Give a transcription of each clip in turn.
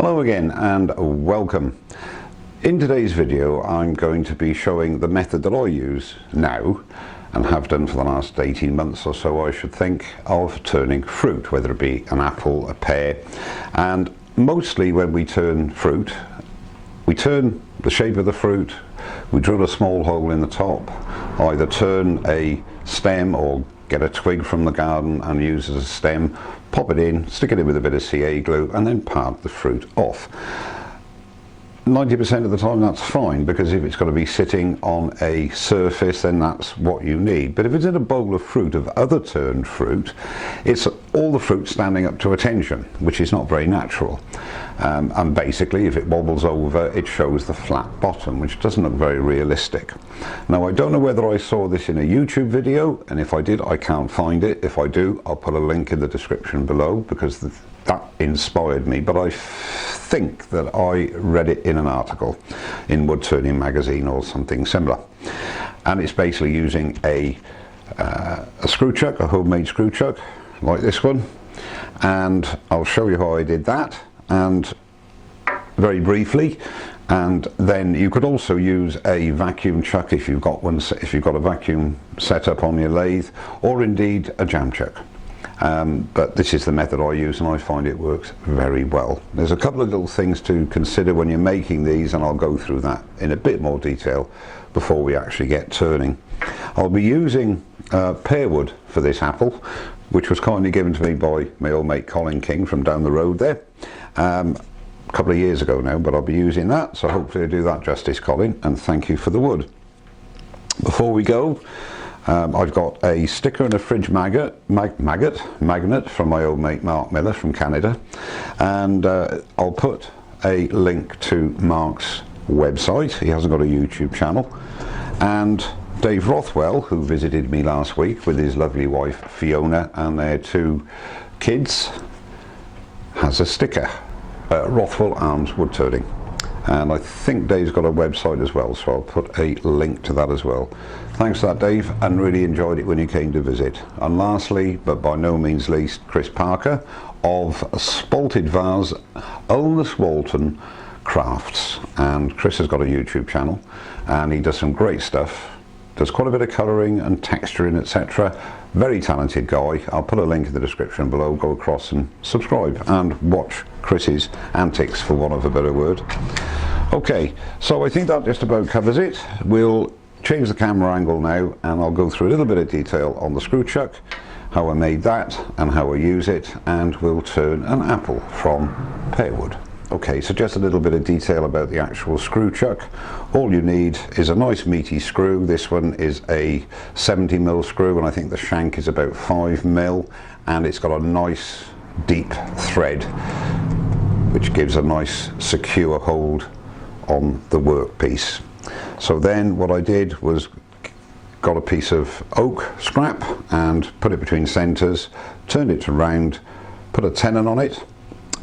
Hello again and welcome. In today's video I'm going to be showing the method that I use now and have done for the last 18 months or so, I should think, of turning fruit, whether it be an apple, a pear. And mostly when we turn fruit, we turn the shape of the fruit, we drill a small hole in the top, either turn a stem or get a twig from the garden and use as a stem, pop it in, stick it in with a bit of CA glue and then part the fruit off. 90% of the time that's fine, because if it's got to be sitting on a surface then that's what you need. But if it's in a bowl of fruit, of other turned fruit, it's all the fruit standing up to attention, which is not very natural. And basically if it wobbles over it shows the flat bottom, which doesn't look very realistic. Now I don't know whether I saw this in a YouTube video, and if I did I can't find it. If I do I'll put a link in the description below, because that inspired me, but I think that I read it in an article in Woodturning magazine or something similar, and it's basically using a screw chuck, a homemade screw chuck like this one, and I'll show you how I did that and very briefly. And then you could also use a vacuum chuck if you've got one, if you've got a vacuum set up on your lathe, or indeed a jam chuck. But this is the method I use and I find it works very well. There's a couple of little things to consider when you're making these, and I'll go through that in a bit more detail before we actually get turning. I'll be using pear wood for this apple, which was kindly given to me by my old mate Colin King from down the road there. A couple of years ago now, but I'll be using that, so hopefully I do that justice, Colin, and thank you for the wood. Before we go, I've got a sticker and a fridge magnet from my old mate Mark Miller from Canada, and I'll put a link to Mark's website. He hasn't got a YouTube channel. And Dave Rothwell, who visited me last week with his lovely wife Fiona and their 2 kids, has a sticker, Rothwell Arms Woodturning. And I think Dave's got a website as well, so I'll put a link to that as well. Thanks for that, Dave, and really enjoyed it when you came to visit. And lastly, but by no means least, Chris Parker of Spalted Vase, Ulness Walton Crafts. And Chris has got a YouTube channel and he does some great stuff, does quite a bit of colouring and texturing, etc. Very talented guy. I'll put a link in the description below. Go across and subscribe and watch Chris's antics, for want of a better word. Okay, so I think that just about covers it. We'll change the camera angle now and I'll go through a little bit of detail on the screw chuck, how I made that and how I use it, and we'll turn an apple from pear wood. Okay, so just a little bit of detail about the actual screw chuck. All you need is a nice meaty screw. This one is a 70mm screw and I think the shank is about 5mm, and it's got a nice deep thread which gives a nice secure hold on the workpiece. So then what I did was got a piece of oak scrap and put it between centres, turned it to round, put a tenon on it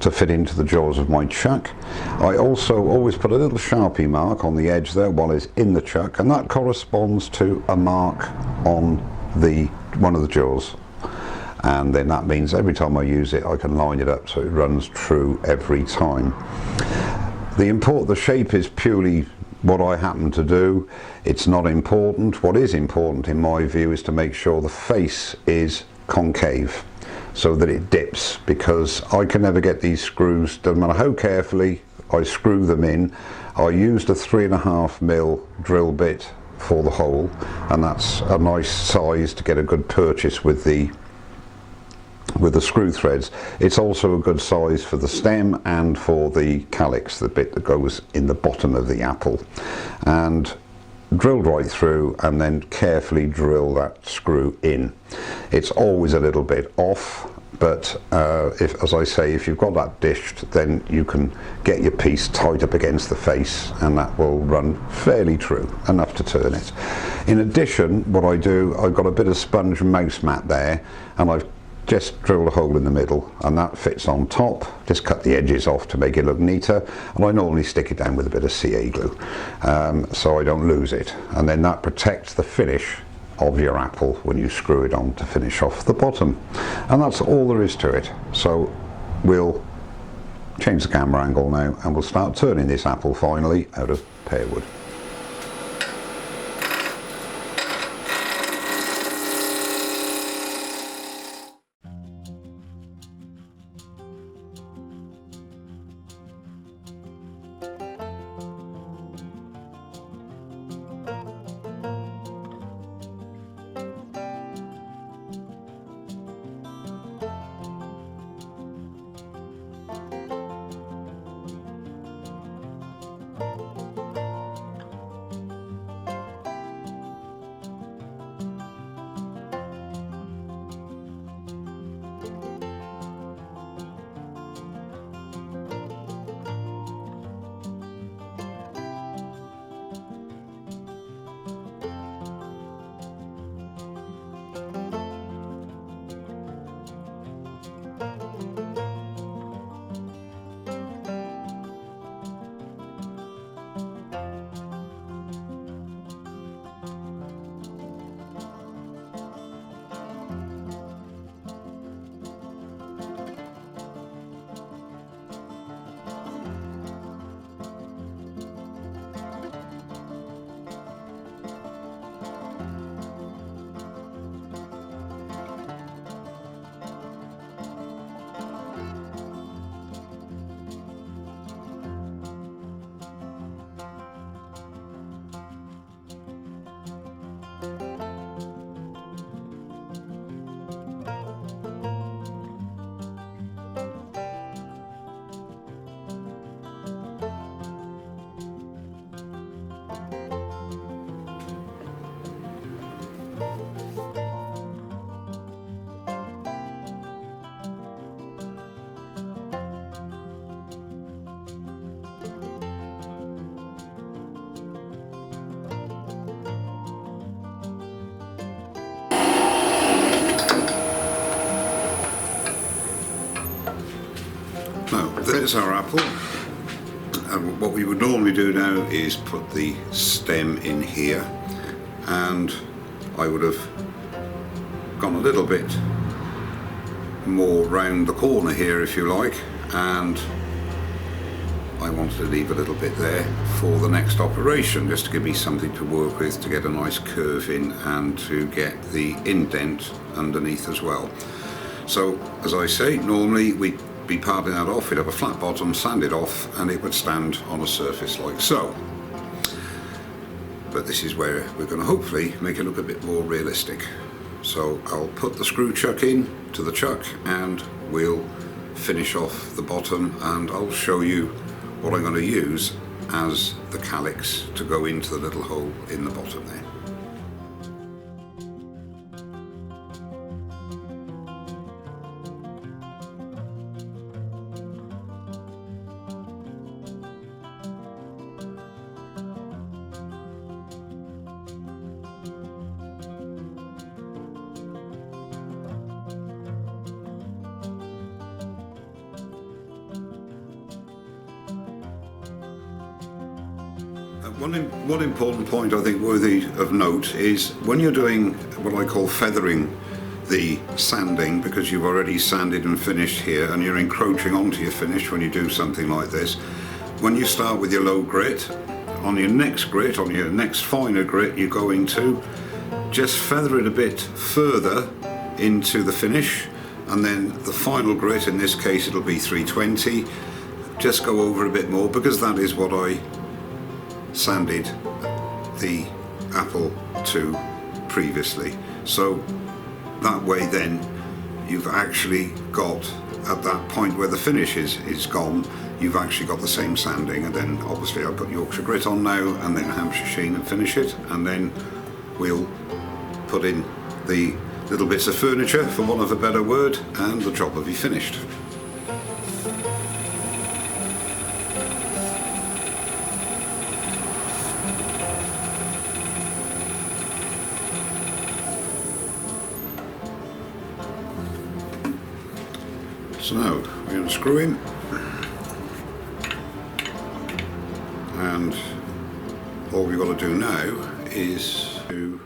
to fit into the jaws of my chuck. I also always put a little Sharpie mark on the edge there while it's in the chuck, and that corresponds to a mark on one of the jaws, and then that means every time I use it I can line it up so it runs true every time. The shape is purely what I happen to do. It's not important. What is important in my view is to make sure the face is concave, so that it dips, because I can never get these screws, doesn't matter how carefully I screw them in. I used a 3.5mm drill bit for the hole, and that's a nice size to get a good purchase with the screw threads. It's also a good size for the stem and for the calyx, the bit that goes in the bottom of the apple. And drilled right through and then carefully drill that screw in. It's always a little bit off, but as I say, if you've got that dished, then you can get your piece tight up against the face and that will run fairly true, enough to turn it. In addition, what I do, I've got a bit of sponge mouse mat there, and I've just drilled a hole in the middle and that fits on top. Just cut the edges off to make it look neater, and I normally stick it down with a bit of CA glue so I don't lose it, and then that protects the finish of your apple when you screw it on to finish off the bottom. And that's all there is to it. So we'll Change the camera angle now, and we'll start turning this apple finally out of pear wood. Now, there's our apple, and what we would normally do now is put the stem in here, and I would have gone a little bit more round the corner here, if you like, and I wanted to leave a little bit there for the next operation, just to give me something to work with, to get a nice curve in and to get the indent underneath as well. So, as I say, normally we'd be parting that off, we'd have a flat bottom, sand it off, and it would stand on a surface like so. But this is where we're going to hopefully make it look a bit more realistic. So I'll put the screw chuck in to the chuck, and we'll finish off the bottom, and I'll show you what I'm going to use as the calyx to go into the little hole in the bottom there. One important point I think worthy of note is when you're doing what I call feathering the sanding, because you've already sanded and finished here and you're encroaching onto your finish when you do something like this, when you start with your low grit, on your next finer grit, you're going to just feather it a bit further into the finish, and then the final grit, in this case it'll be 320, just go over a bit more, because that is what I sanded the apple to previously. So that way then you've actually got, at that point where the finish is gone, you've actually got the same sanding. And then obviously I've got Yorkshire grit on now, and then Hampshire sheen and finish it, and then we'll put in the little bits of furniture, for want of a better word, and the job will be finished. So now we're going to screw in, and all we've got to do now is to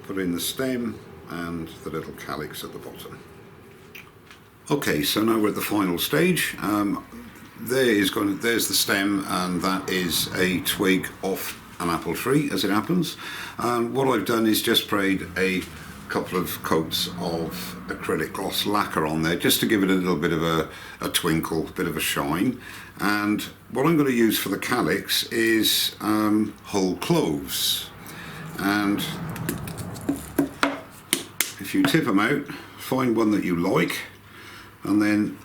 put in the stem and the little calyx at the bottom. Okay, so now we're at the final stage. there's the stem, and that is a twig off an apple tree, as it happens. And what I've done is just sprayed a couple of coats of acrylic gloss lacquer on there, just to give it a little bit of a twinkle, a bit of a shine. And what I'm going to use for the calyx is whole cloves. And if you tip them out, find one that you like, and then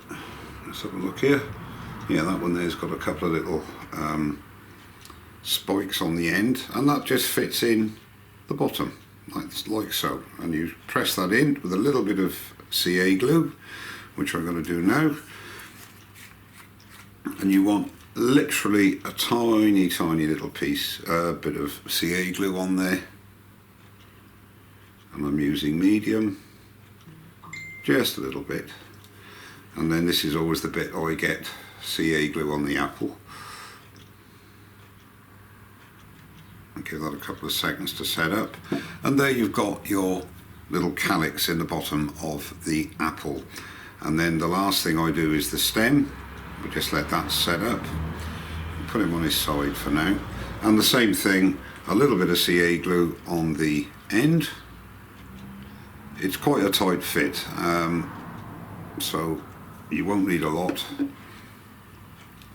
let's have a look here. Yeah, that one there's got a couple of little spikes on the end, and that just fits in the bottom like so. And you press that in with a little bit of CA glue, which I'm going to do now. And you want literally a tiny little piece, bit of CA glue on there, and I'm using medium, just a little bit. And then this is always the bit I get CA glue on the apple. I'll give that a couple of seconds to set up, and there you've got your little calyx in the bottom of the apple. And then the last thing I do is the stem. We just let that set up, put him on his side for now, and the same thing, a little bit of CA glue on the end. It's quite a tight fit, so you won't need a lot.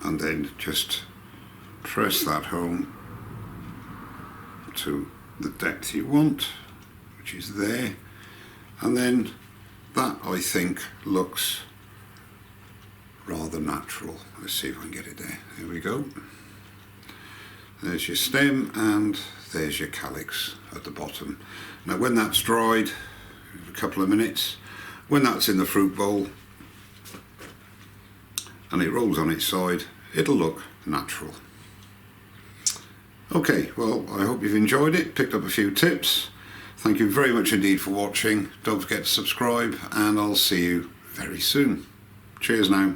And then just press that home to the depth you want, which is there. And then that, I think, looks rather natural. Let's see if I can get it there. There we go. There's your stem, and there's your calyx at the bottom. Now when that's dried, a couple of minutes, when that's in the fruit bowl and it rolls on its side, it'll look natural. Okay, well, I hope you've enjoyed it, picked up a few tips. Thank you very much indeed for watching. Don't forget to subscribe, and I'll see you very soon. Cheers now.